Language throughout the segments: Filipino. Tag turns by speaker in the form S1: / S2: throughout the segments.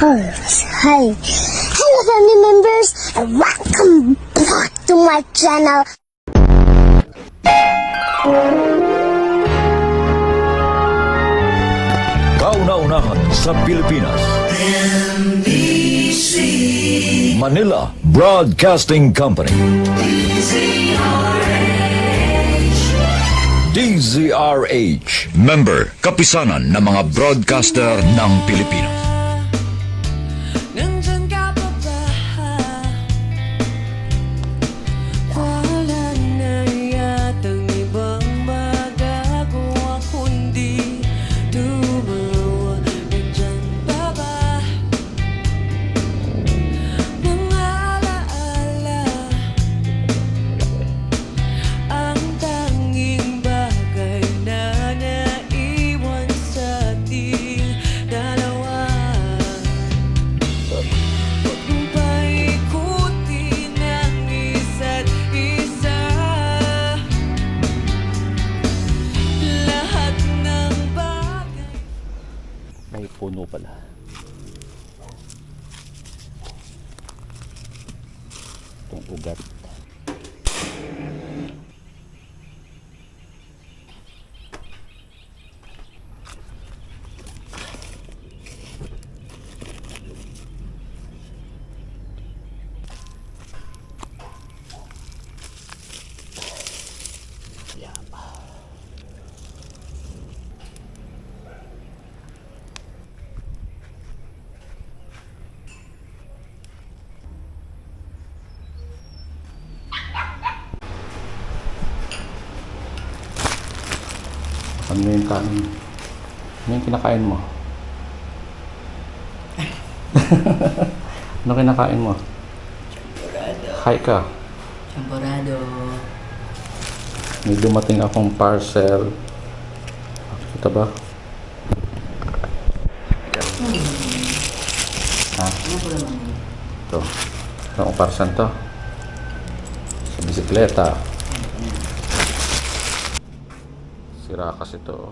S1: Hi. Hello family members and welcome back to my channel.
S2: Kauna-unahan sa Pilipinas. Manila Broadcasting Company. DZRH. Member, kapisanan ng mga broadcaster ng Pilipinas.
S3: Nandyan ka pa ba? Wala na yatang ibang magagawa kundi tumawa. Nandyan pa ba? Mga alaala, ang tanging bagay na naiwan sa ating dalawa. Huwag mong paikutin ang isa't isa. Lahat ng bagay.
S4: May puno pala. Itong ugat. Ano yung kain? Ano yung kinakain mo? Ano kinakain mo?
S5: Champorado.
S4: Hi ka.
S5: Champorado.
S4: May dumating akong parcel. Kita ba? Ha?
S5: Ano po naman yun?
S4: Ito. Ang parcel to. Sa bisikleta. Sira kasi to.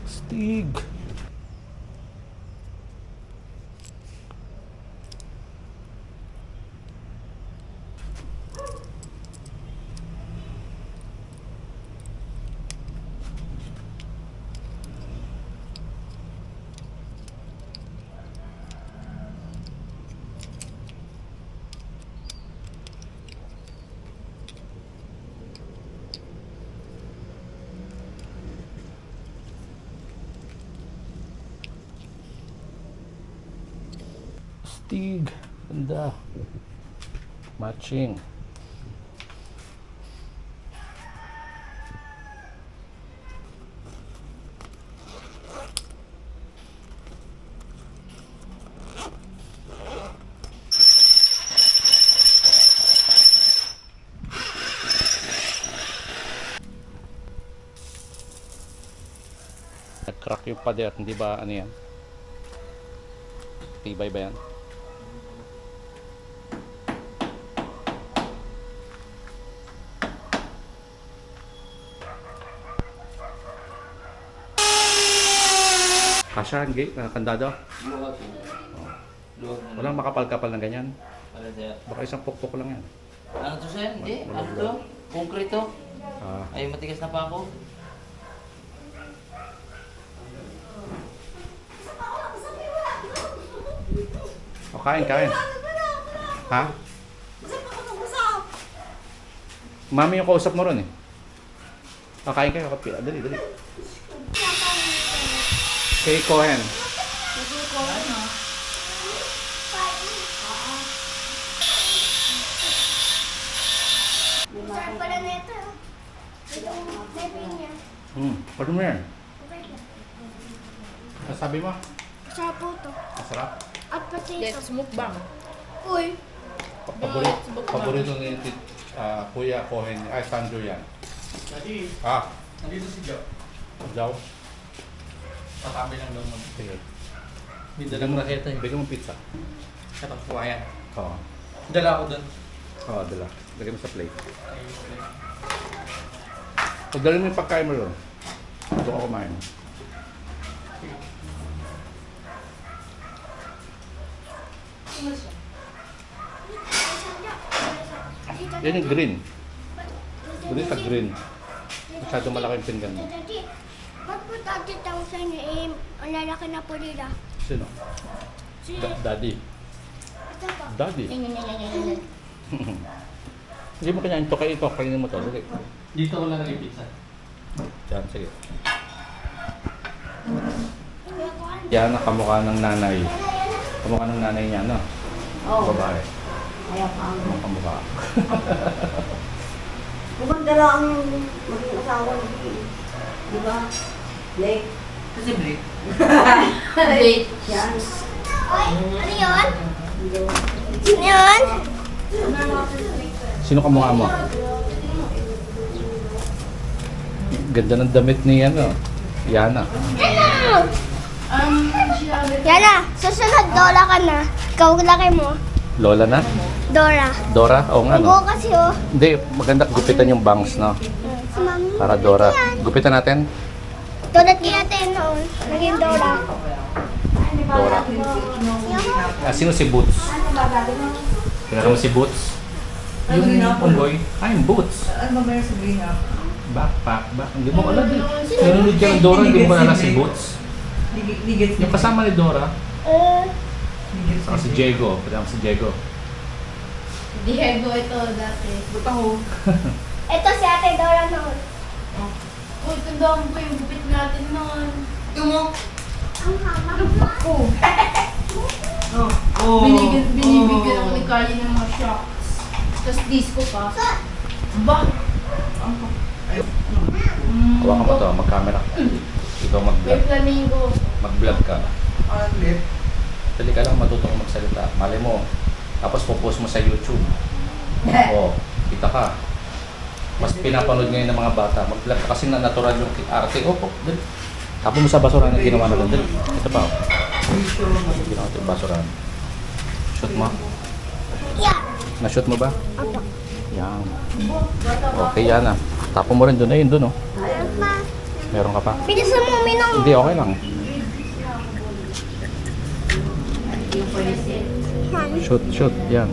S4: Stig. Stig. Ganda. Matching. Nag-crack yung pader, hindi ba ano yan? Tibay ba yan? Kasya ang gate, kandado?
S5: Luwag. Luwag na.
S4: Walang makapal-kapal ng ganyan.
S5: Ano sir?
S4: Baka isang pukpok lang yan.
S5: Ano to sir? Hindi. Ano to? Konkreto.
S4: Ah,
S5: Ay, matigas na pa ako.
S4: o kain, kain. Ha? Mami yung kausap mo ron eh. O kain kayo, kapila. Dali, dali. Kay Cohen.
S1: Sarap pala nito.
S4: Pwede mo yan. Sabi mo?
S1: Sarap po to.
S4: Masarap.
S1: At potato.
S6: Let's mukbang.
S1: Uy.
S4: Paborito ni Kuya Cohen, ay Sanjo yan.
S5: Nandito si Joe.
S4: Jaw.
S5: Katabi lang daw mo.
S4: Sige.
S5: May dalang raketa eh.
S4: Bigyan mo pizza.
S5: Katang kuwayan.
S4: Oo.
S5: Dala ko doon.
S4: Oo, dala. Lagyan mo sa plate. Pagdala mo yung pagkain mo doon. Doon ako kumain. Yan yung green. Green sa green. Masyado malaki yung pinggan mo.
S1: Daddy, ba't po 30,000 eh? Ang lalaki na po nila.
S4: Sino?
S1: Si...
S4: Daddy.
S1: Ito po.
S4: Daddy. Hindi mo kanya ito kayo ito. Kainin mo ito. Dali.
S5: Dito ko lang yung pizza.
S4: Yan, sige. Yan ang kamukha ng nanay. Kamukha ng nanay niya, no?
S7: Oo.
S4: Babae.
S7: Ayaw ka.
S4: Ang kamukha.
S7: Maganda lang ang maging asawa ni di ba? Blake.
S5: Kasi Blake.
S7: Blake. Yan.
S1: Oy, ano yun? Sino yun?
S4: Sino kamukha mo? Ganda ng damit ni ano, Yana.
S1: Yana, susunod Dora ka na. Ikaw laki mo.
S4: Lola na?
S1: Dora.
S4: Dora? Oo nga,
S1: Buo
S4: no?
S1: kasi oh.
S4: Hindi, maganda gupitan yung bangs, no?
S1: Si Mami.
S4: Para Dora. Gupitan natin?
S1: Tulad din natin noon. Naging Dora.
S4: Dora. Ah, sino si Boots? Kilala mo si Boots? Yung unggoy? Ah, yung Boots.
S3: Ano ba meron sa green up?
S4: Backpack. Hindi mo alam eh. Nanonood ka ng Dora, hindi mo alala si Boots.
S3: Ligit.
S4: Yung kasama ni Dora,
S1: Eh,
S4: saka si Diego. Pwede si Diego.
S6: Diego ito dati.
S3: Buta ko.
S1: ito si Ate Dora noon.
S6: Uy, tandaan ko yung gupit natin noon.
S3: Tumo.
S1: Ang hama.
S6: Ako.
S3: Oh.
S6: Binibigyan ako ni Carly ng mga shocks. Tapos disco pa. Ba?
S4: Hawakan mo to, mag-camera. Ikaw
S6: May
S4: mag-vlog.
S6: flamingo.
S4: Mag-vlog ka.
S3: Ulit.
S4: Dali ka lang matuto kang magsalita. Malay mo. Tapos popost mo sa YouTube. Oo, kita ka. Mas pinapanood ngayon ng mga bata. Mag-vlog ka kasi na natural yung arte. Opo, dali. Tapos mo sa basurahan na ginawa na lang. Dali. Ito pa. Ginawa ito yung basurahan. Shoot mo?
S1: Yeah.
S4: Na-shoot mo ba?
S1: Opo.
S4: Yan. Okay, yan ah. Tapo mo rin doon. Ayun doon oh.
S1: Meron pa.
S4: Meron ka pa?
S1: Bilisan mo uminom.
S4: Hindi, okay lang. Shoot, shoot. Yan.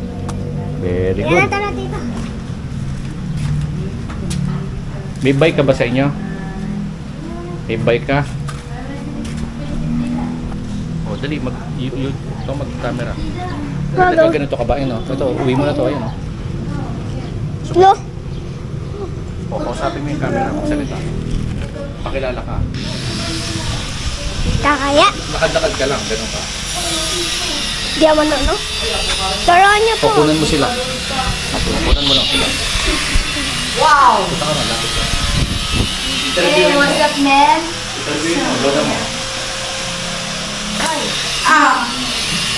S4: Very
S1: Yan
S4: good.
S1: na tara dito.
S4: May bike ka ba sa inyo? May bike ka? O, dali. Ito mag-camera.
S1: Hello.
S4: Ganito ka ba? Ayun, oh. Ito, uwi mo na to. Ayun, oh.
S1: Lo.
S4: O, kausapin mo yung camera. Magsalita. Pakilala ka.
S1: Kakaya.
S4: Lakad-lakad ka lang. Ganun ka.
S1: Di naman no? Turuan niyo po.
S4: Kukunan mo sila. Kukunan mo lang sila.
S7: Wow!
S4: Punta ka na. Lapit ka.
S6: Hey, what's up, man?
S4: Interviewin mo. Lola mo.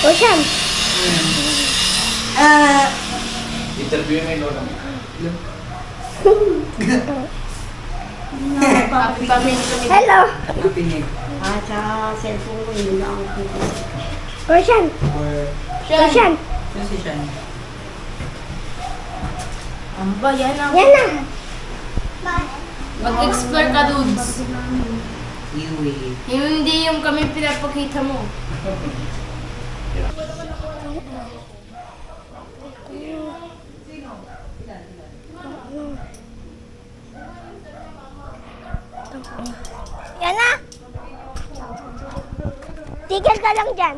S1: O siyan.
S4: Interviewin mo yung lola mo.
S6: Happy family kami.
S1: Hello.
S3: Napinig.
S7: Ah, sa cellphone ko, yun lang ang kita.
S1: O siyan. O siyan.
S3: Saan si Sean?
S6: Ang ba, yan ang...
S1: Yan na.
S6: Mag-explore ka, dudes.
S3: Iwi.
S6: Hindi yung kami pinapakita mo.
S1: Yan na. Tigil ka lang dyan.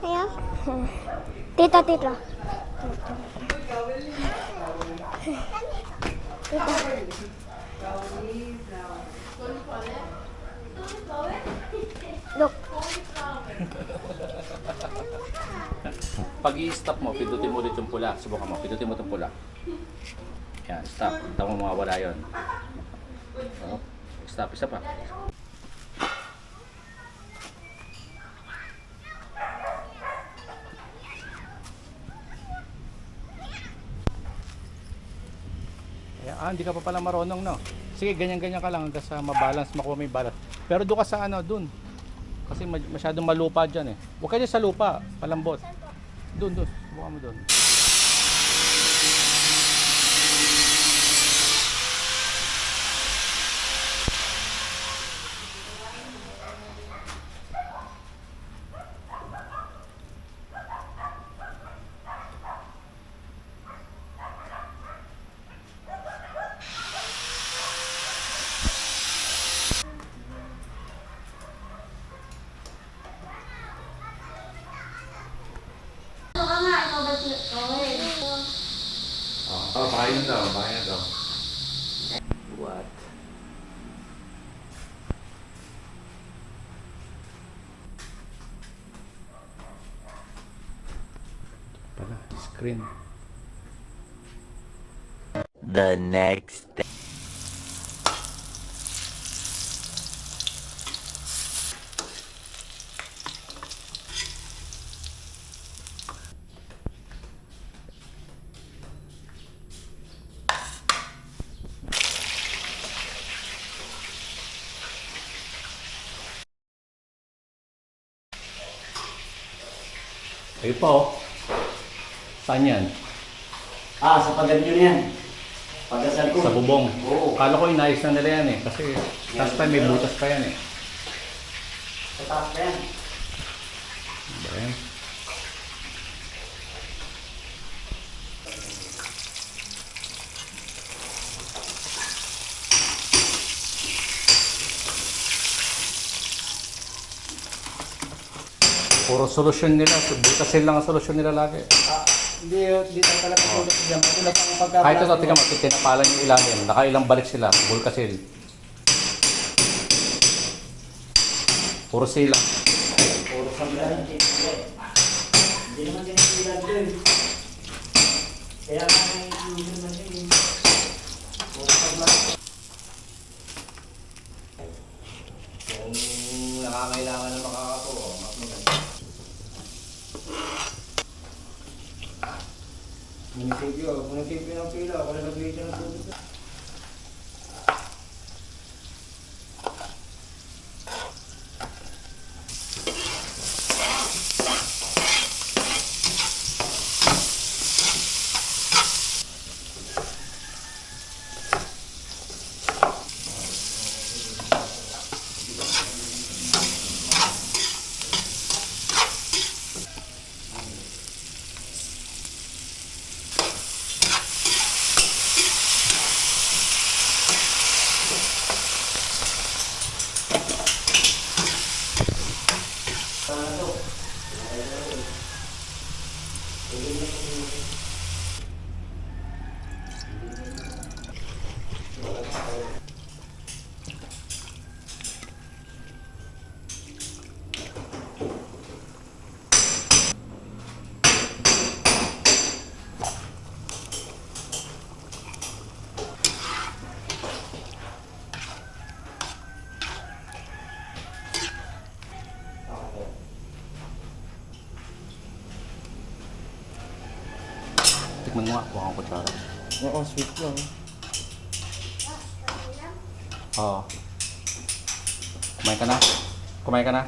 S1: Ayan. Tito, tito. Look.
S4: Pag i-stop mo, pindutin mo ulit yung pula. Subukan mo, pindutin mo itong pula. Yan, stop. Tama mo mawawala yun. Oh, stop. Isa pa. Hindi ka pa pala marunong, no? Sige, ganyan-ganyan ka lang hanggang sa mabalance, makuha mo yung balance. Pero doon ka sa ano, doon. Kasi masyadong malupa dyan eh. Huwag ka dyan sa lupa, palambot. Doon. Buka mo doon.
S6: Baka nga, ikaw ba siya?
S4: Pakainin daw. What? Pala, screen.
S8: The next day.
S4: Ayun pa oh. Saan yan?
S5: Sa pagganyo na yan. Pagkasal ko.
S4: Sa bubong.
S5: Oo.
S4: Kala ko inayos na nila yan eh. Kasi last time may butas pa yan eh.
S5: Sa taas na yan.
S4: Ba yan? Puro solusyon nila. Butasin lang ang solusyon nila lagi.
S5: Hindi talaga tulad dyan. Tulad ang pagka...
S4: Kahit ito, tingnan mo, tinapalan yung ilalim. Nakailang balik sila. Bulkasil. Puro sila.
S5: Puro sa bilang. Hindi naman din ang bilang doon. Kaya nga hindi naman din. Puro sa bilang. Kung nakakailangan ng makakapo, munisipyo ng pila, ako na nag-lead ng tubig.
S4: Tikman mo nga, kuha kang kutsara.
S5: Oo, sweet lang.
S4: Oo. Kumain ka na? Kumain ka na?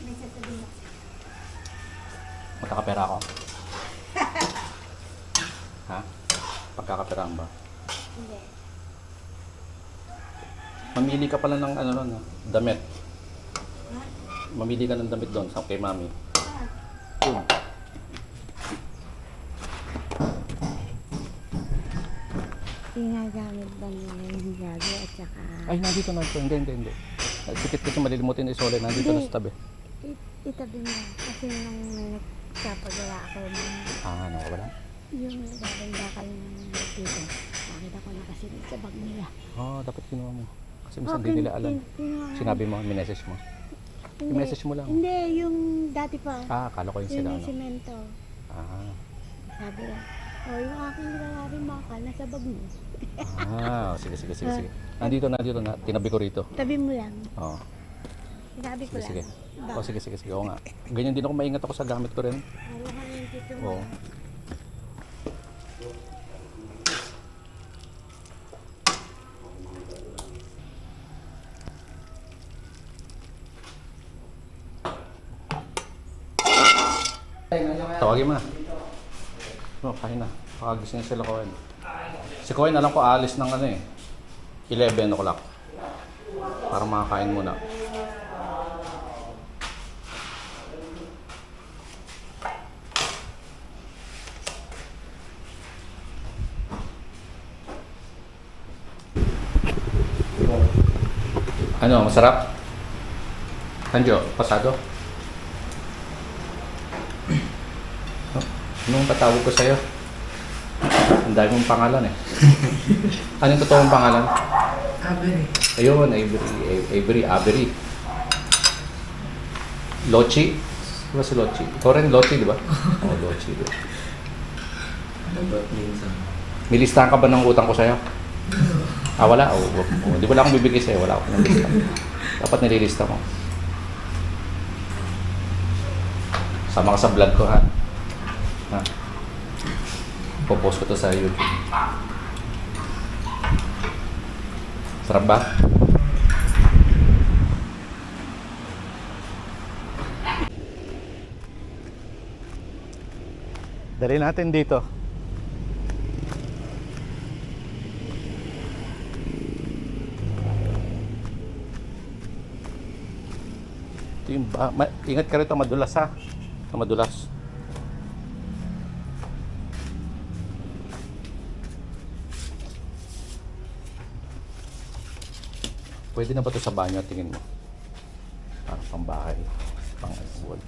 S1: May sasabihin ako.
S4: Magkakapera ako. Ha? Pagkakaperaan ba?
S1: Hindi.
S4: Mamili ka pala ng ano nun, damit. Mamili ka ng damit doon sa kay mami. Yun.
S1: Ginagamit ba nila yung gago at saka...
S4: Ay, nandito na ito. Hindi. Sikit kasi malilimutin ni Sole. Nandito na sa tabi.
S1: Itabi mo. Kasi nung may nagpapagawa ako ng
S4: Nakawala?
S1: yung nagagandakal ng dito, nakita ko nakasilid sa bag nila.
S4: Dapat kinuha mo. Kasi minsan hindi nila alam. Sinabi mo, minessage mo. I-message mo lang.
S1: Hindi, yung dati pa.
S4: Akala ko yung
S1: Yung
S4: sila.
S1: may semento.
S4: Ah.
S1: Sabi lang,
S7: Oh, yung aking nilalabing bakal, nasa bag mo.
S4: Sige. Nandito na. Tinabi ko rito.
S7: Tabi mo lang.
S4: Oo.
S7: Sinabi ko
S4: Sige.
S7: lang.
S4: Oh, sige. Oo nga. Ganyan din ako, maingat ako sa gamit ko rin.
S7: Ano ka yung tito mo?
S4: Oo. Tawagin mo na. Kain na. Pakagising sila Cohen. Si Cohen alam ko aalis ng 11 o'clock. Para makakain muna. Ano, masarap? Sanjo, pasado? Anong patawag ko sa'yo? Ang dami mong pangalan eh. Anong totoong pangalan?
S3: Avery.
S4: Ayun, Avery. Lochi? Di ba si Lochi? Ikaw rin Lochi, di ba? Oo, Lochi.
S3: Ano ba minsan?
S4: May listahan ka ba ng utang ko sa'yo? Ah, wala? Di wala akong bibigay sa'yo. Wala akong nilista. Dapat nililista mo. Sama ka sa vlog ko, ha? Ha? Popost ko to sa YouTube. Sarap ba? Dali natin dito. Ito yung ingat ka rito, madulas ha. Madulas. Pwede na ba ito sa banyo, tingin mo? Parang pambahay. Pang-alcohol.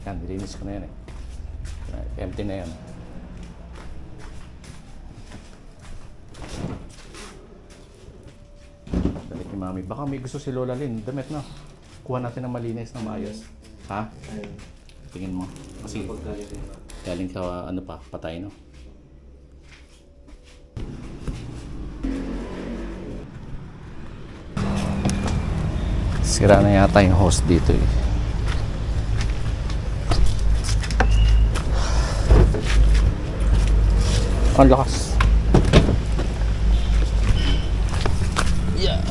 S4: Yan, nilinis ko na yan eh. Empty na yan. Balik ni Mami. Baka may gusto si Lola Lynn. Damit na. Kuha natin ng malinis na maayos. Ha? Tingin mo. Kasi galing sa ano pa, patay no? Sira na yata yung host dito eh. Ang lakas. Yeah.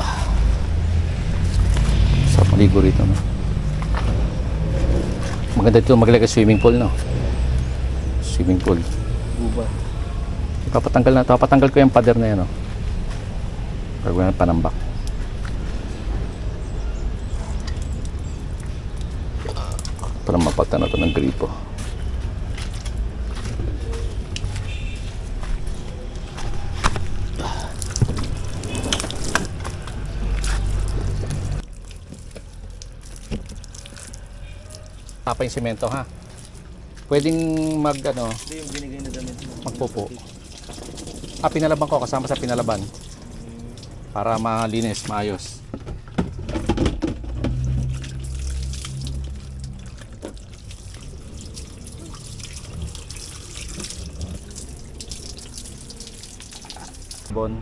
S4: Sa maligo rito no. Maganda dito maglagay swimming pool no. Swimming pool. Buba. Papatanggal ko yung pader na yan no. Gagawin ng panambak. Para mapagtan na ito ng gripo. Tapa yung simento ha. Pwedeng
S5: Hindi yung binigay na damit mo.
S4: magpupo. Pinalaban ko kasama sa pinalaban. Para malinis, maayos. Bon.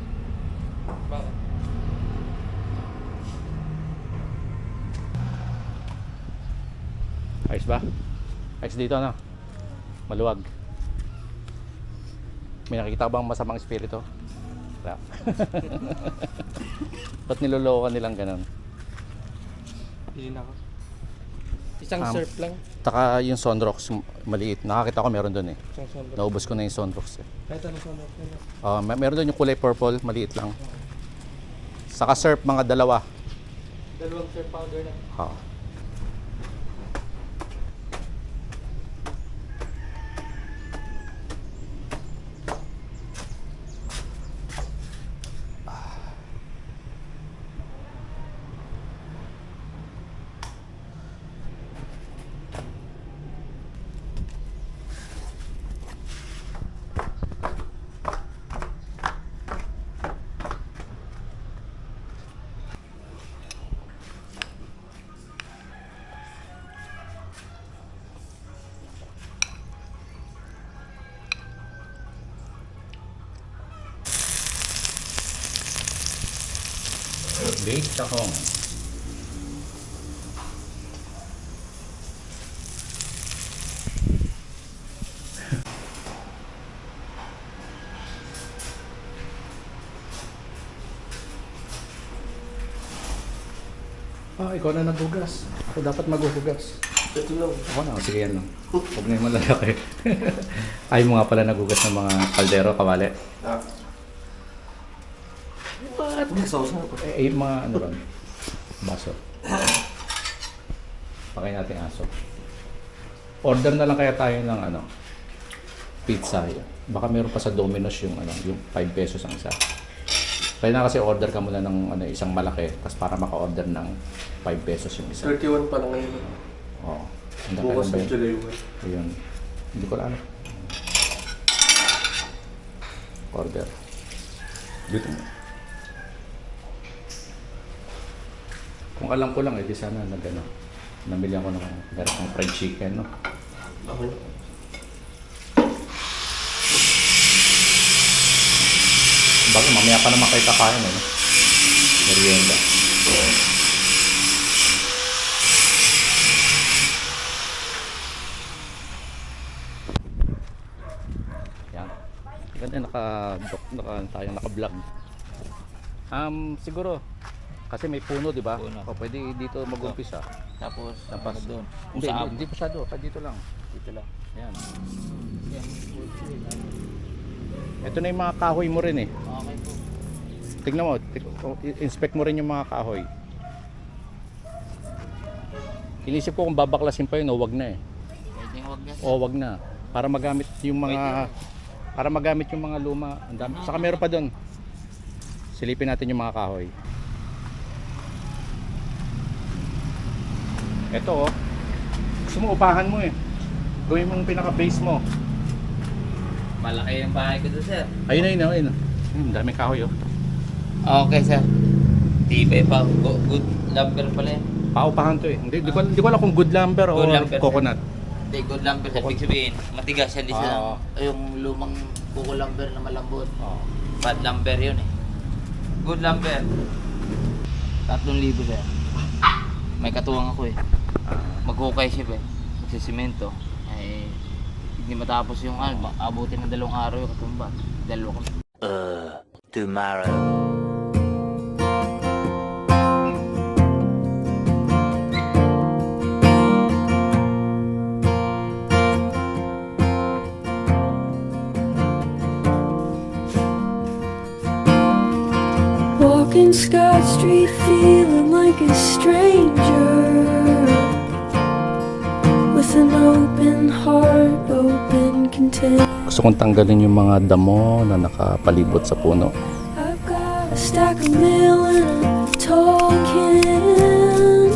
S4: Ayos ba? Ayos dito na. Maluwag. May nakikita bang masamang espiritu? Wala. Ba't niloloko nilang ganun?
S5: Hindi na ako. Isang surf lang.
S4: Taka yung Sunrocks maliit. Nakakita ko meron doon eh.
S5: Isang sunroof.
S4: Naubos ko na yung Sunrocks eh.
S5: Kahit anong sunroof nila.
S4: Meron doon yung kulay purple, maliit lang. Saka surf mga dalawa.
S5: Dalawang surf powder na.
S4: Baked tahong. Ikaw na naghugas. Ako dapat maghuhugas.
S3: Ito lang.
S4: Ako na, sige yan lang. Huwag na yung malalaki. Ayaw mo nga pala naghugas ng mga kaldero, kawali.
S3: Ah.
S4: What?
S3: Sauce na po.
S4: Yung mga ano ron? Baso. Pakain natin aso. Order na lang kaya tayo ng ano, pizza. Baka meron pa sa Domino's yung ano, yung 5 pesos ang isa. Kaya na kasi order ka muna ng ano, isang malaki, tapos para maka-order ng 5 pesos yung isa.
S3: 31 pa lang ngayon.
S4: Oo. Ang
S3: Bukas
S4: ba
S3: na
S4: yun?
S3: July 1.
S4: Ayun. Hindi ko alam. Order. Dito mo. Kung alam ko lang, di sana nagano. Namili ako ng meron ng fried chicken, no?
S3: Okay.
S4: Bago mamaya pa naman kayo kakain, no? Merienda. Yan. Ganda naka-vlog. Siguro kasi may puno, di ba? O pwede dito mag-umpisa.
S9: Tapos
S4: Doon.
S9: Kung saan?
S4: Hindi masyado, dito lang.
S9: Dito lang.
S4: Yan. Ito na yung mga kahoy mo rin eh.
S9: Okay po.
S4: Tignan mo, inspect mo rin yung mga kahoy. Inisip ko kung babaklasin pa yun o wag na eh.
S9: Pwede huwag na.
S4: O wag na. Para magamit yung mga luma. Ang dami. Saka meron pa doon. Silipin natin yung mga kahoy. Ito oh. Gusto mo upahan mo eh. Gawin mong pinaka-base mo.
S9: Malaki yung bahay ko doon, sir.
S4: Ayun. Ang daming kahoy oh.
S9: Okay, sir. Tibay pa. Good lumber pala yun.
S4: Paupahan to eh. Hindi ko alam kung good lumber o
S9: Good lumber,
S4: coconut.
S9: Hindi, good lumber, sir. Ibig sabihin, matigas. Hindi
S4: Oo.
S9: sila yung lumang kuko lumber na malambot.
S4: Oh.
S9: Bad lumber yun eh. Good lumber. 3,000, sir. May katuwang ako eh. Magkukay siya eh. Magsisimento. Ay, hindi matapos yung ano. Abutin ng 2 araw yung katumba. 2 kami.
S8: Tomorrow.
S10: Walking Scott Street feeling like a stranger, with an open heart, open container.
S4: Gusto kong tanggalin yung mga damo na nakapalibot sa puno.
S10: I've got a stack of mail and a tall can.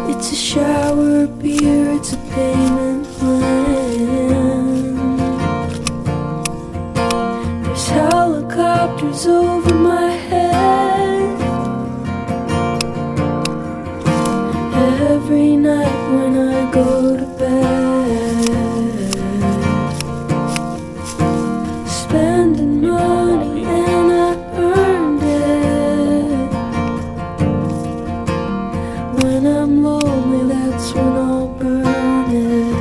S10: It's a shower beer, it's a payment plan. There's helicopters over my head every night when I go to bed. Spending money and I earned it. When I'm lonely, that's when I'll burn it.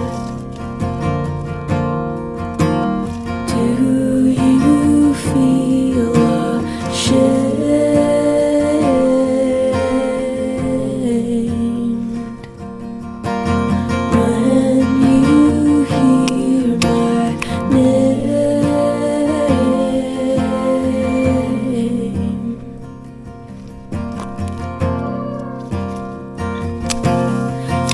S10: Do you feel ashamed when you hear my name?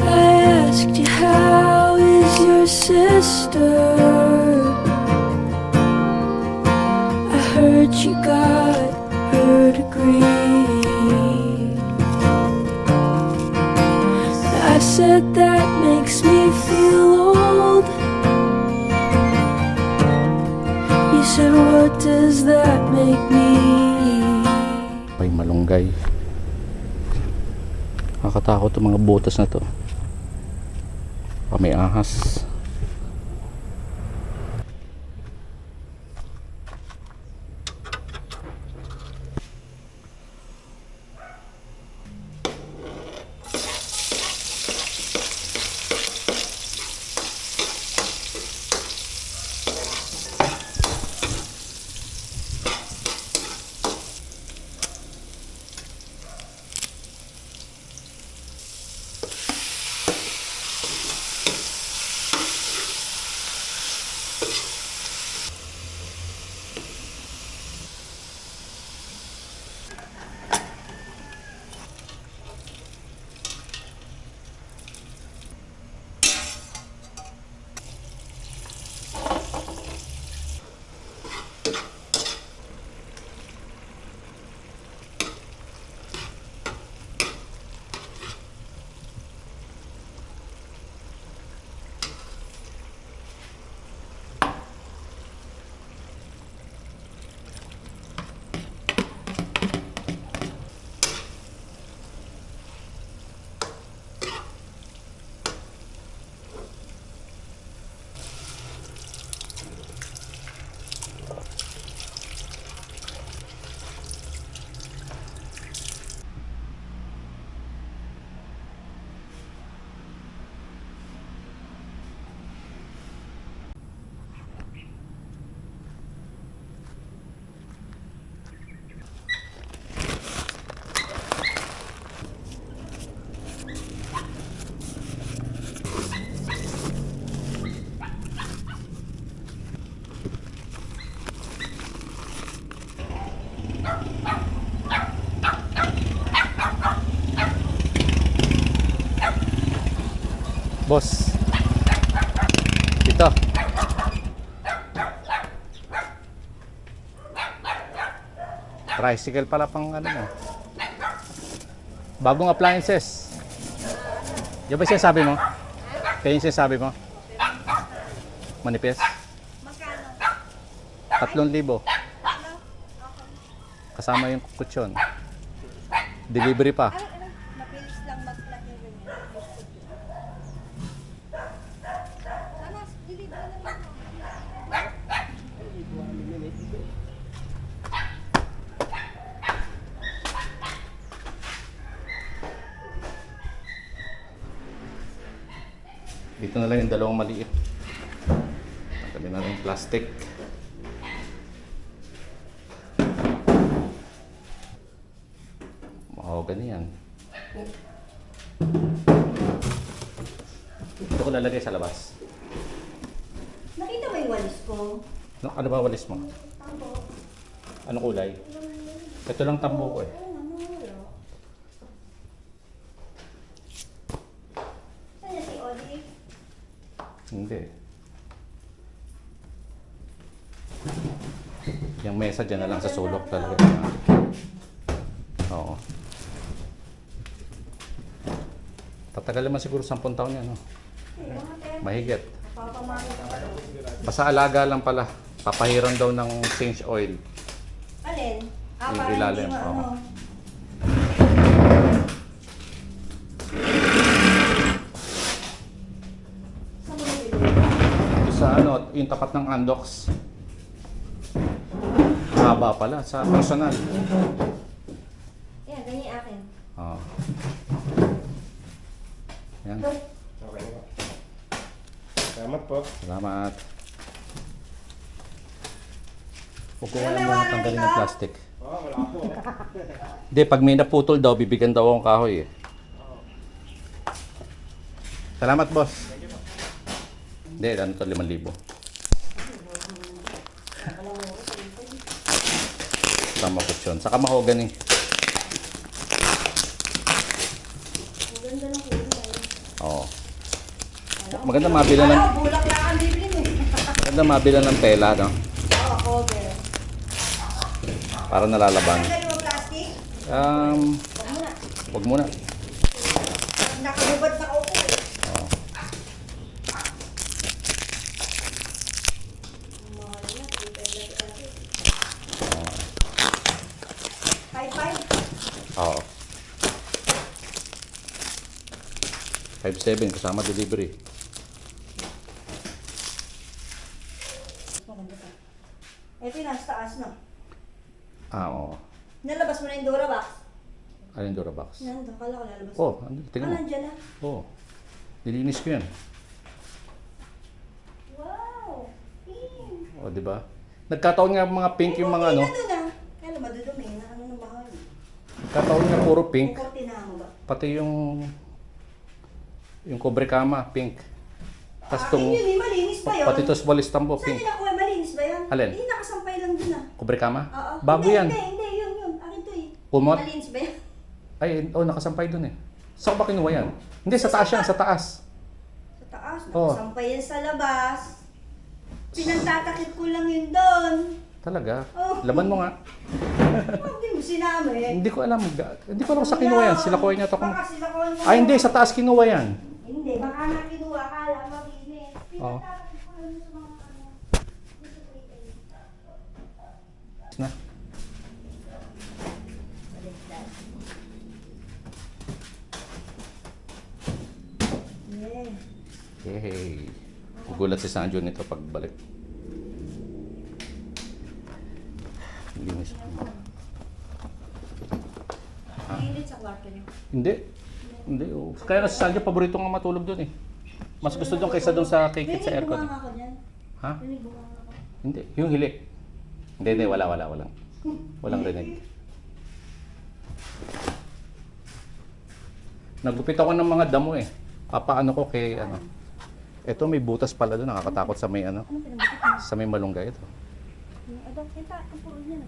S10: I asked you, how is your sister? I heard you got her degree. I said that makes me feel old. You said, what does that make me?
S4: May malunggay. Nakakatakot yung mga butas na to. May ahas. Boss. Dito. Tricycle pala pang ano mo. Bagong appliances. Yan ba siya sabi mo? Kaya yung sinasabi mo? Manipis? 3,000. Kasama yung kutsyon. Delivery pa.
S7: Mabilis lang mag-plug yung ganyan. Sana, deliver na lang.
S4: Dito na lang yung dalawang maliit. Tabi na lang yung plastic. Mahogany yan. Ito ko lalagay sa labas.
S7: Nakita mo yung walis ko?
S4: Ano ba walis mo? Anong kulay? Ito lang tambo ko eh.
S7: Saan na si Olive?
S4: Hindi. Yung mesa dyan na lang sa sulok talaga. Oo. Tatagal naman siguro 10 taon yan, no? Mahigit. Basta alaga lang pala. Papahiran daw ng change oil.
S7: Alin?
S4: Yung
S7: Parang
S4: ilalim,
S7: hindi
S4: oo.
S7: ano. Saan mo nabili?
S4: Ito sa ano, yung tapat ng Andox. Haba pala, sa personal.
S7: Yan, ganyan yung akin.
S4: Oo. Yan.
S3: Okay na po. Salamat po.
S4: Salamat. Huwag ko kaya muna tanggalin yung plastic.
S3: Oh, wala po.
S4: Hindi, pag may naputol daw, bibigyan daw akong kahoy eh. Salamat, boss. Hindi, ano to, 5,000. Tama ko yun. Saka mahogany.
S7: Maganda ng kulay.
S4: Oo. Maganda mabila ng,
S7: Ano, bulak lang ang bibili mo.
S4: maganda mabila ng tela, no?
S7: Oo, cover.
S4: Para nalalaban.
S7: Tanggalin mo plastic? Huwag mo na.
S4: Wag muna.
S7: Nakabubad sa upo eh.
S4: Oo.
S7: Mahal na, 5,500.
S4: Oo. 5,700 kasama delivery.
S7: Ito yung nasa taas na.
S4: Oo.
S7: Nalabas mo na yung Durabox?
S4: Alin Durabox?
S7: Nandun, kala ko lalabas.
S4: Oh, tingnan mo.
S7: Nandyan na.
S4: Oo. Nilinis ko yan.
S7: Wow! Pink!
S4: O, di ba? Nagkataon nga mga pink yung mga ano.
S7: Ano na? Kaya madudumi na ano na mahal.
S4: Nagkataon nga puro pink.
S7: Yung kortina mo ba?
S4: Pati yung cobre kama, pink. Tapos
S7: Ah,
S4: tong,
S7: yun eh, malinis pa yun.
S4: pati tos walis tambo,
S7: Saan
S4: pink.
S7: nila kuha? Malinis ba yan?
S4: Alin?
S7: Hindi, nakasampay lang dun ah.
S4: Cobre kama?
S7: Oo.
S4: Bago
S7: Hindi,
S4: yan.
S7: Hindi, yun. Akin to eh.
S4: Kumot?
S7: Malinis ba yan?
S4: Ay, oh, nakasampay dun eh. Saan ko ba kinuha yan? Hindi, sa taas yan, sa taas.
S7: Sa taas,
S4: Oo.
S7: nakasampay yan sa labas. Pinagtatakip ko lang yun doon.
S4: Talaga?
S7: Oh.
S4: Laban mo nga.
S7: Hindi mo sinami.
S4: Hindi ko alam. Hindi ko alam kung sa kinuha yan. Sila kuha niya to.
S7: Baka sila kuha niya.
S4: Ay, hindi. Sa taas kinuha yan.
S7: Hindi, baka na kinuha ka lang mabinis.
S4: Oo.
S7: Pinagtatakip ko lang sa mga ano.
S4: Na.
S7: Yeah.
S4: Yay. Gugulat si Sanjo nito pagbalik. Linis.
S7: Mainit sa kwarto niyo.
S4: Hindi. Hindi. Oh. Kaya si Sanjo paborito nga matulog doon eh. Mas gusto doon kaysa doon sa kikit sa aircon.
S7: Rinig bunga ako dyan.
S4: Ha?
S7: Rinig bunga ako.
S4: Hindi. Yung hili. Hindi. Wala. Walang rinig. Nagupit ako ng mga damo eh. Papaano ko kay ano. Ito may butas pala doon. Nakakatakot sa may ano.
S7: Ano pinagbutit mo?
S4: Sa may malunggay ito.
S7: Ado, kita, ang puro niya na.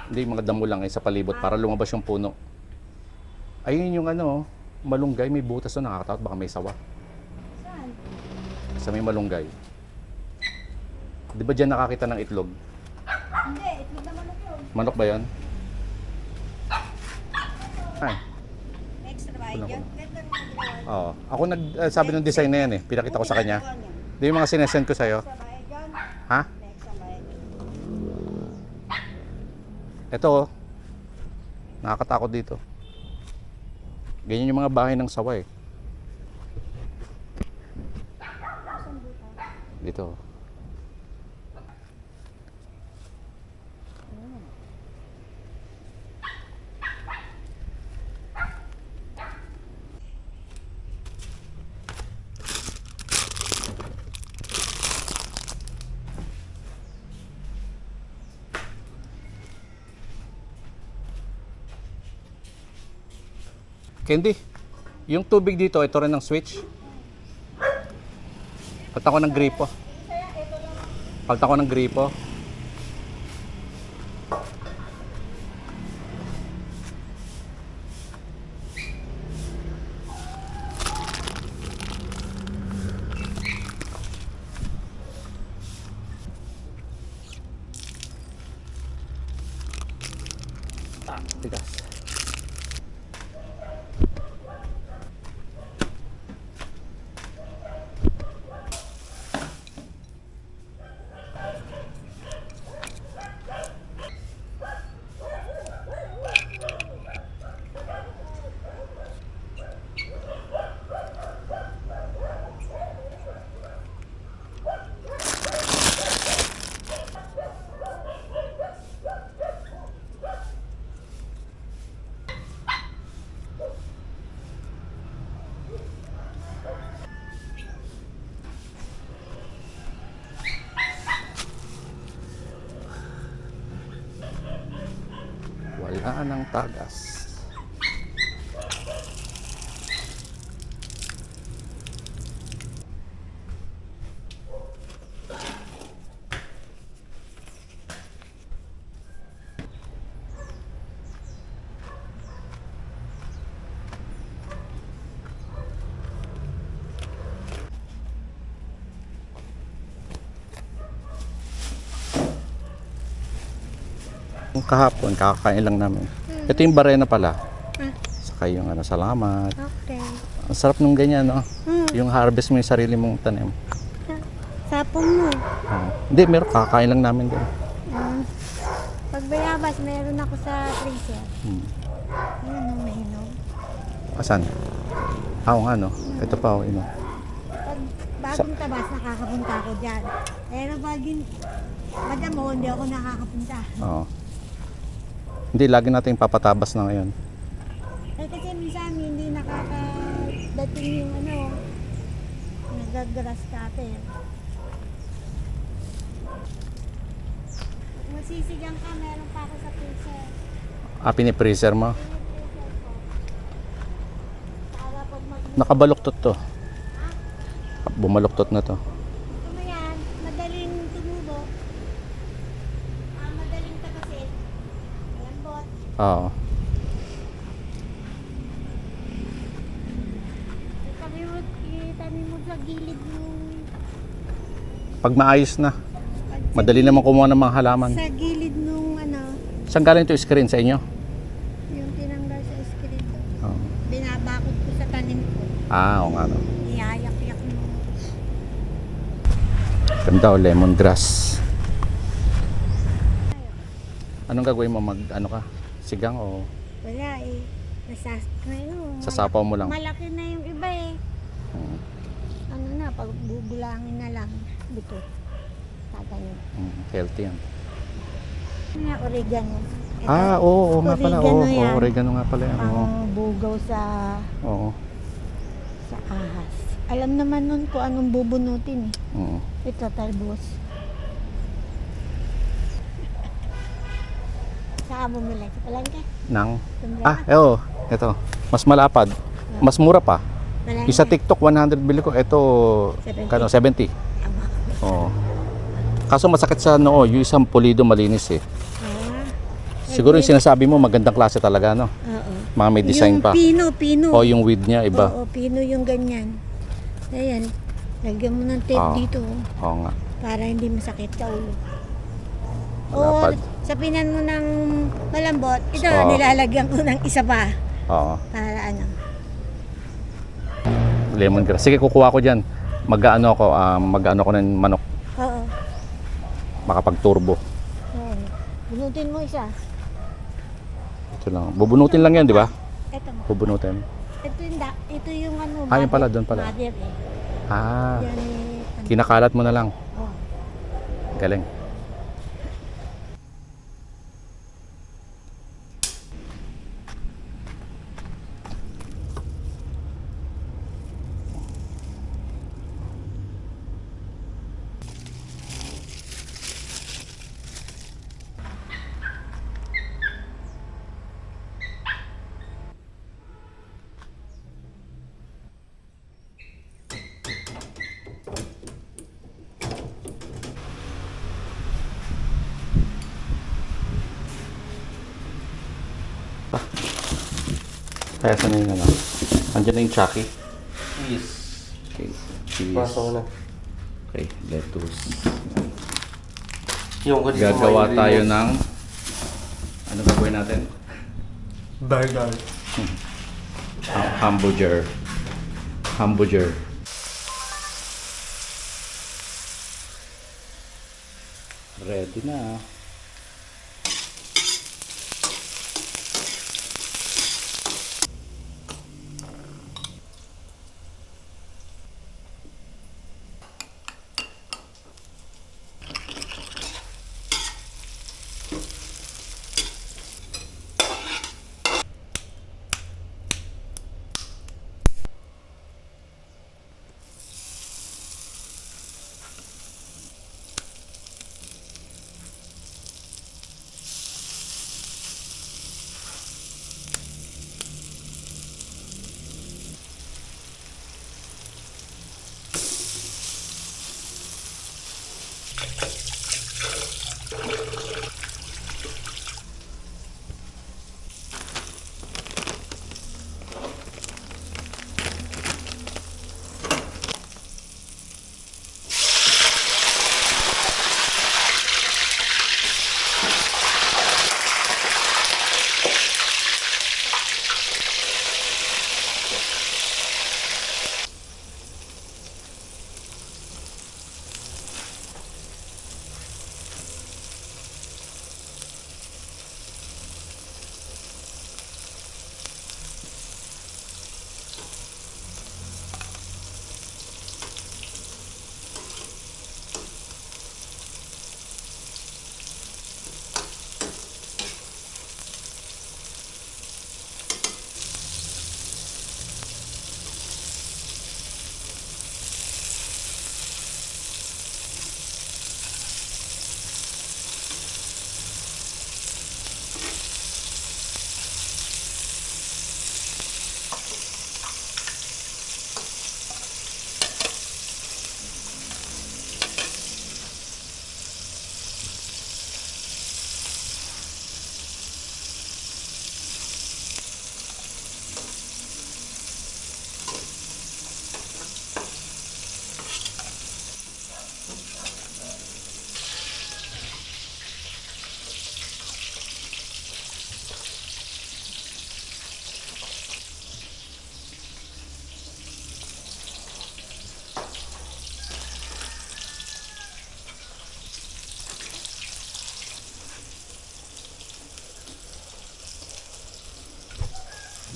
S4: Hindi, mga damo lang eh sa palibot para lumabas yung puno. Ayun yung ano, malunggay, may butas doon, nakakatakot, baka may sawa. Sa may malunggay. Di ba dyan nakakita ng itlog?
S7: Hindi, itlog na manok yun.
S4: Manok ba yan? Ay,
S7: May extra ba
S4: Wala
S7: yan?
S4: ko.
S7: Ganda rin ang ginawa.
S4: oo. Ako sabi ng design na yan eh. Pinakita ko sa kanya.
S7: Ginagawa niya.
S4: Di yung mga sinesend ko sa'yo.
S7: Extra bayad yan.
S4: Ha?
S7: May extra bayad.
S4: Ito oh. Nakakatakot dito. Ganyan yung mga bahay ng saway. Dito. Candy, yung tubig dito, ito rin ang switch. Pagta ko ng gripo. Pagta ko ng gripo. Tigas. Wala nang tagas. Kahapon, kakakain lang namin. Ito yung barena pala. Saka yung salamat.
S7: Okay.
S4: Ang sarap nung ganyan, no? Yung harvest mo yung sarili mong tanim.
S7: Sapong mo.
S4: Hindi, meron, kakakain lang namin din.
S7: Pag bayabas, meron ako sa freezer. Yan ang nahinog.
S4: Asan? Oo nga, no? Ito pa, oh, ino.
S7: Pag bagong tabas, nakakapunta ako dyan. Pero madam mo, hindi ako nakakapunta.
S4: Oo. Hindi, lagi natin papatabas na ngayon.
S7: Eh kasi minsan hindi nakakadating yung nagagrass cutter. Pag masisigang ka, meron pa ako sa freezer.
S4: Pinipreser mo?
S7: Para pag
S4: Nakabaluktot to. Bumaluktot na to.
S7: gusto mo yan, madaling tumubo. Madaling tabasin. Malambot.
S4: Oo.
S7: Itanim mo sa gilid yung...
S4: Pag maayos na, madali naman kumuha ng mga halaman.
S7: Sa gilid nung
S4: Saan galing ito screen sa inyo?
S7: yung tinanggal sa screen.
S4: Oo.
S7: Binabakot ko sa tanim ko.
S4: Oo nga, no?
S7: Iyayak-yak mo.
S4: Ganda o, lemongrass. Anong gagawin mo? Sigang o
S7: Wala eh.
S4: sasapaw mo lang?
S7: Malaki na yung iba eh. Pag bubulangin na lang. Buto. Tatanim.
S4: Healthy yan.
S7: Oregano.
S4: Oo nga pala.
S7: Oregano yan.
S4: Oregano nga pala yan.
S7: Ang bugaw sa ahas. Alam naman nun kung anong bubunutin eh. Ito, talbos. Saan bumili? Sa palengke?
S4: Ito. Mas malapad. Mas mura pa.
S7: Palengke.
S4: Isa TikTok 100 bili ko. Ito 70. Oo. Kaso masakit sa noo, yung isang pulido malinis eh. Siguro yung sinasabi mo magandang klase talaga, no?
S7: Oo.
S4: Mga may design
S7: yung
S4: pa.
S7: Pino.
S4: O yung weed niya iba.
S7: Oo, pino yung ganyan. Ayan. Lagyan mo ng tape
S4: Oo.
S7: dito
S4: Oo nga.
S7: para hindi masakit sa ulo.
S4: Lapad.
S7: Sa pinan mo ng malambot, ito
S4: Oo.
S7: nilalagyan ko ng isa pa
S4: Oo.
S7: para ano.
S4: Lemongrass. Sige, kukuha ko dyan. Mag-ano ako ng manok.
S7: Oo.
S4: Makapag-turbo.
S7: Oo. Bunutin mo isa.
S4: Ito lang. Bubunutin lang yan, di ba?
S7: Ito.
S4: Bubunutin.
S7: Ito yung ano.
S4: Ah, yun pala,
S7: mother-
S4: doon pala.
S7: Mother eh.
S4: Ah,
S7: Yan eh. Ano.
S4: kinakalat mo na lang.
S7: Oh.
S4: Galing. Kaya saan na yun ano? Andiyan na yung Chucky.
S3: Yes.
S4: Okay. Cheese.
S3: Pasok na.
S4: Okay, lettuce.
S3: Yung kanina
S4: Gagawa
S3: may
S4: tayo
S3: ingredients.
S4: ng... Ano gagawin natin?
S3: Burger.
S4: Hamburger. Hamburger. Ready na.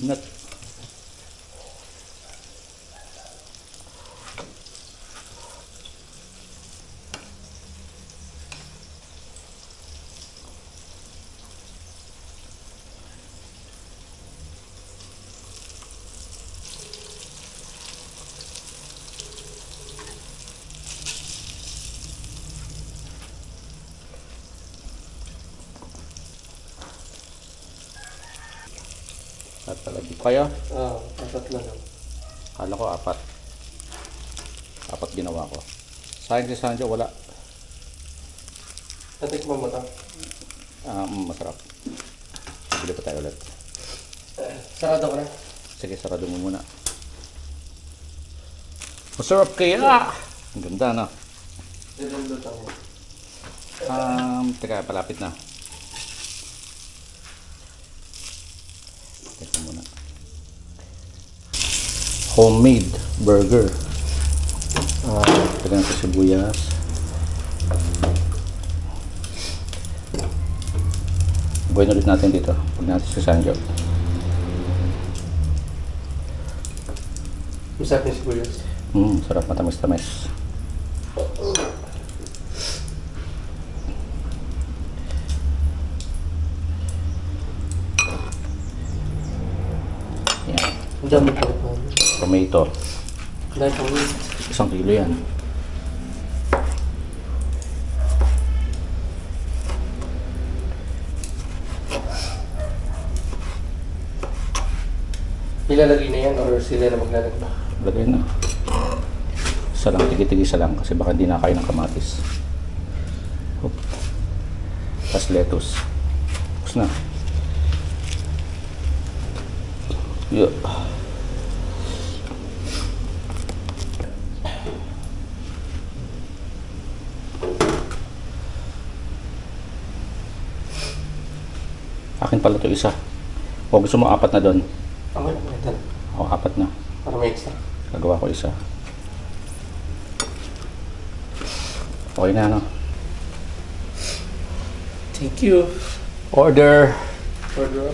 S4: Nut. At palagi. Kaya?
S3: Oo, tatlo lang.
S4: Kala ko apat. Apat ginawa ko. Sa akin si Sanjo, wala.
S3: Tatikman mo to.
S4: Masarap. Bili pa tayo ulit.
S3: Sarado ko na.
S4: Sige, sarado mo muna. Masarap kaya. Ang ganda, no? Teka, palapit na. Teka muna. Homemade burger. Teka sa sibuyas. Buhay ulit natin dito. Pag natin sa sanjok.
S3: Masarap yung sibuyas.
S4: Sarap, matamis-tamis. Yan.
S3: Ang dami pa ito.
S4: Tomato.
S3: Ang dami pang
S4: 1 kilo yan.
S3: ilalagay na yan or sila na maglalagay ba?
S4: Lagay na. Isa lang, tigi-tigisa lang kasi baka hindi nakain ng kamatis. Hop. Tapos lettuce. Tapos na. Yeah. Akin pala to isa. O gusto mo 4 na doon?
S3: Okay lang, ito.
S4: O 4 na.
S3: Para may extra.
S4: Gagawa ko isa. Okay na, no?
S3: Thank you.
S4: Order!
S3: Order.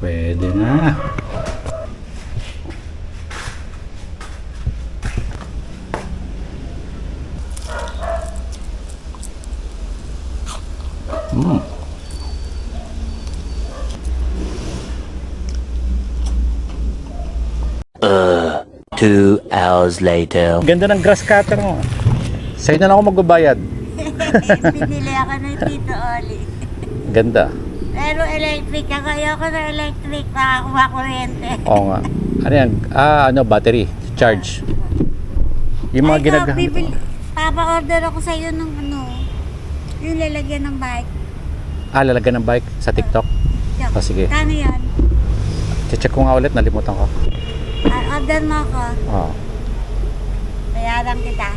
S4: Pwede na. Mm.
S8: 2 hours later.
S4: Ganda ng grass cutter mo. Sa'yo na lang ako magbabayad.
S7: Binili ako ng Tito Oli.
S4: Ganda.
S7: Pero electric ako. Ayoko na electric. Makakuha kuryente.
S4: Oo nga. Ano yan? Battery. Charge. Yung mga ginagamit.
S7: Papa-order ako sa iyo ng yung lalagyan ng bike.
S4: Lalagyan ng bike sa TikTok.
S7: Yup.
S4: Sige.
S7: Kano yan?
S4: Check ko nga ulit. Nalimutan ko.
S7: Order mo ako.
S4: Oo.
S7: Bayaran kita.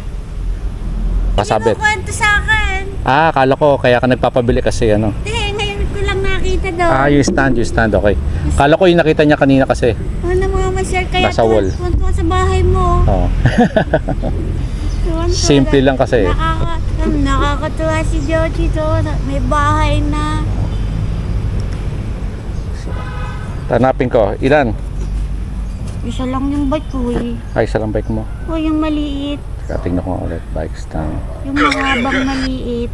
S4: Pasabit.
S7: Kinukwento sa akin.
S4: Akala ko. Kaya ka nagpapabili kasi ano.
S7: Hindi, ngayon ko lang nakita doon.
S4: Yung stand. Okay. Kala ko yung nakita niya kanina kasi.
S7: Ano mga ma-share kaya
S4: Nasa wall.
S7: Punto sa bahay mo.
S4: Oo.
S7: Tuwan-tuwa.
S4: Simple lang kasi.
S7: Nakakatuwa si Joji doon. May bahay na.
S4: Tanapin ko. Ilan?
S7: Isa lang yung bike ko eh.
S4: Isa lang bike mo.
S7: O yung maliit.
S4: Tingnan ko nga ulit. Bike stand.
S7: Yung mahabang maliit.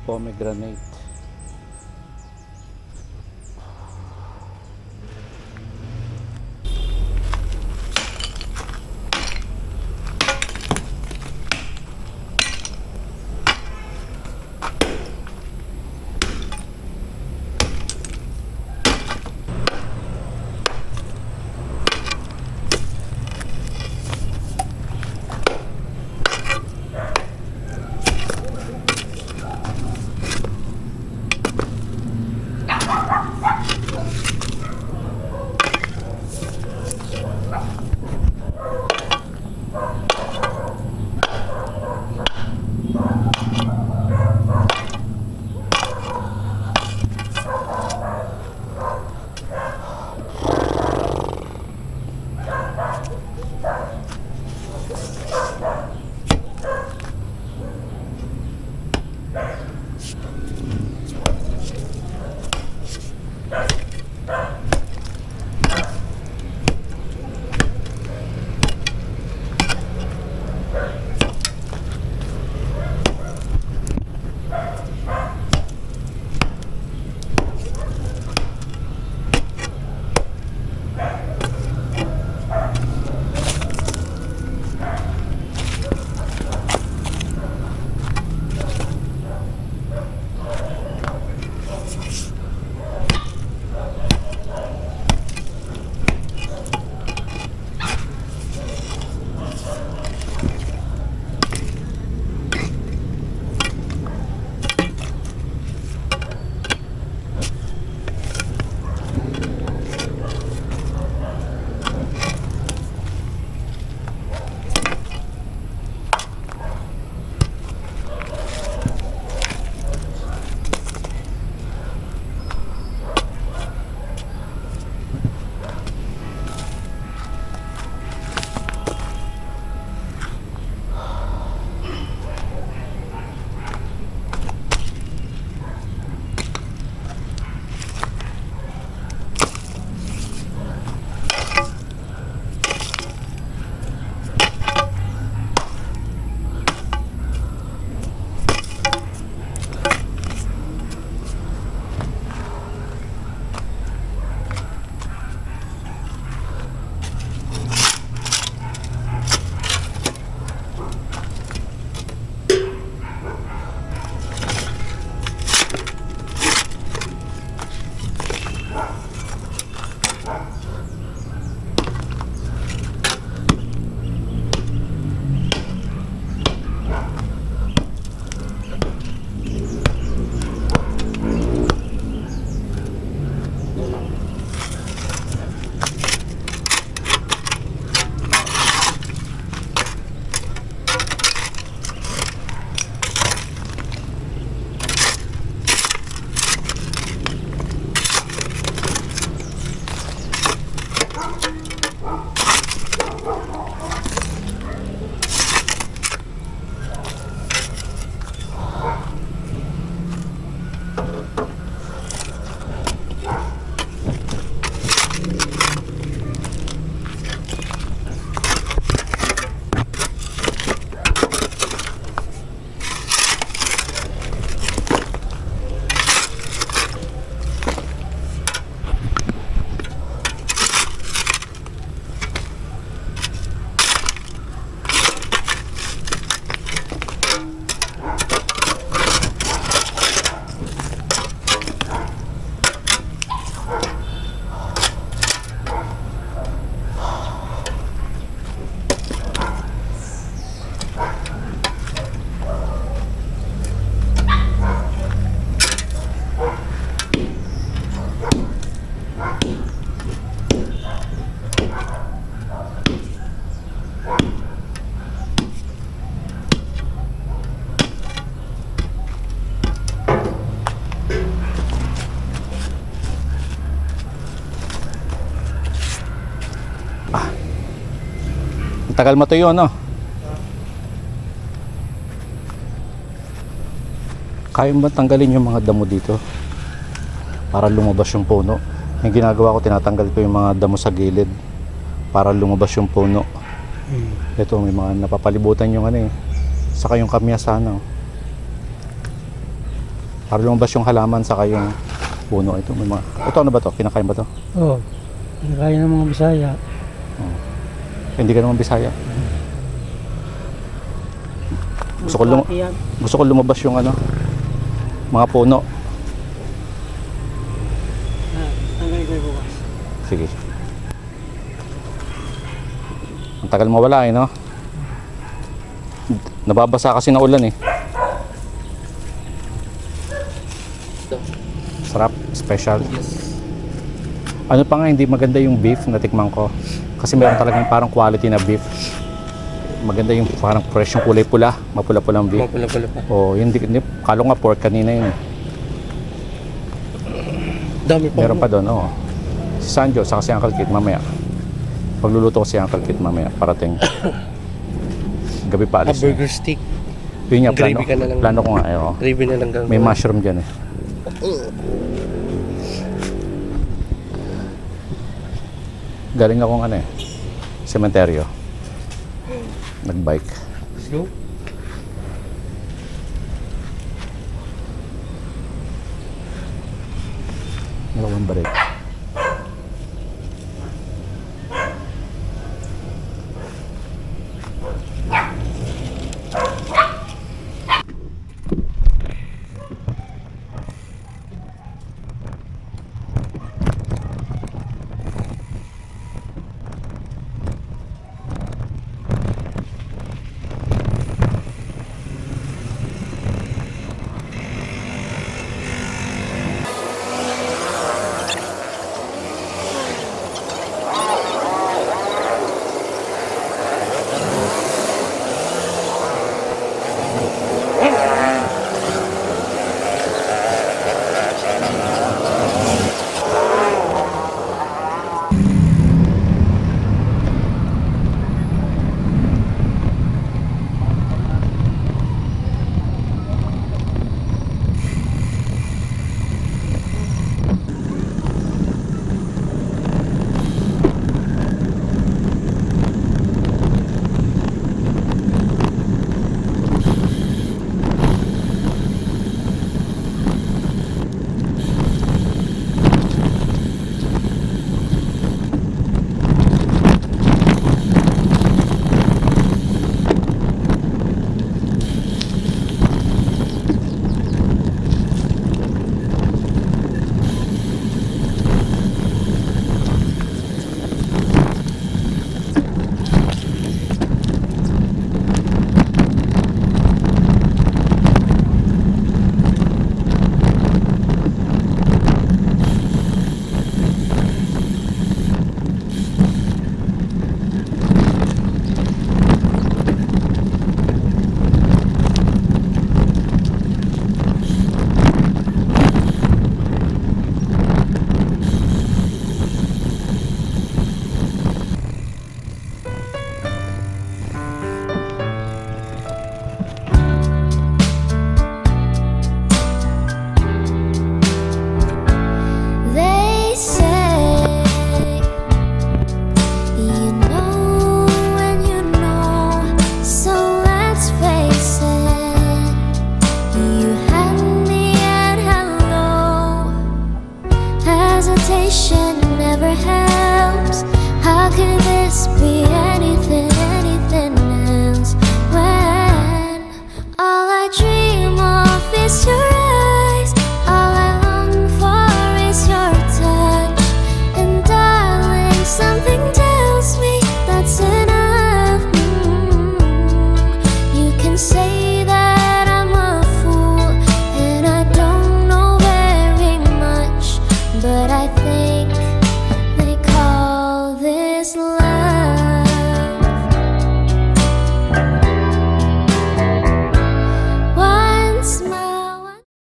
S4: Pomegranate. Ang tagal mo to yun, no? Kaya mo ba tanggalin yung mga damo dito para lumabas yung puno? Yung ginagawa ko, tinatanggal ko yung mga damo sa gilid para lumabas yung puno. Ito, may mga napapalibutan yung ano eh. Saka yung kamyasan, no? Para lumabas yung halaman saka yung puno. Ito, may mga... Ito ano ba to? Kinakain ba to?
S5: Oo. Kinakain ng mga Bisaya.
S4: Hindi ka naman Bisaya. Gusto ko lumabas yung ano, mga puno.
S5: Tanggalin ko bukas.
S4: Sige. Ang tagal mawala eh, no? Nababasa kasi na ulan eh. Sarap, special. Ano pa nga hindi maganda yung beef na tikman ko. Kasi meron talagang parang quality na beef. Maganda yung parang fresh yung kulay pula. Mapula-pulang beef.
S3: Mapula-pula pa.
S4: Oh, hindi kalo nga pork kanina yun.
S3: Dami pa.
S4: Meron pa doon, oh. Si Sanjo, saka si Uncle Kit mamaya. Pagluluto ko si Uncle Kit mamaya, parating. Gabi pa alis.
S3: burger steak.
S4: Yun nga,
S3: Gravy ka na lang.
S4: plano ko nga.
S3: Gravy na lang gagawin.
S4: May mushroom dyan eh. Galing akong sementeryo. Nagbike.
S3: Let's go.
S4: Dalawang break.
S1: I think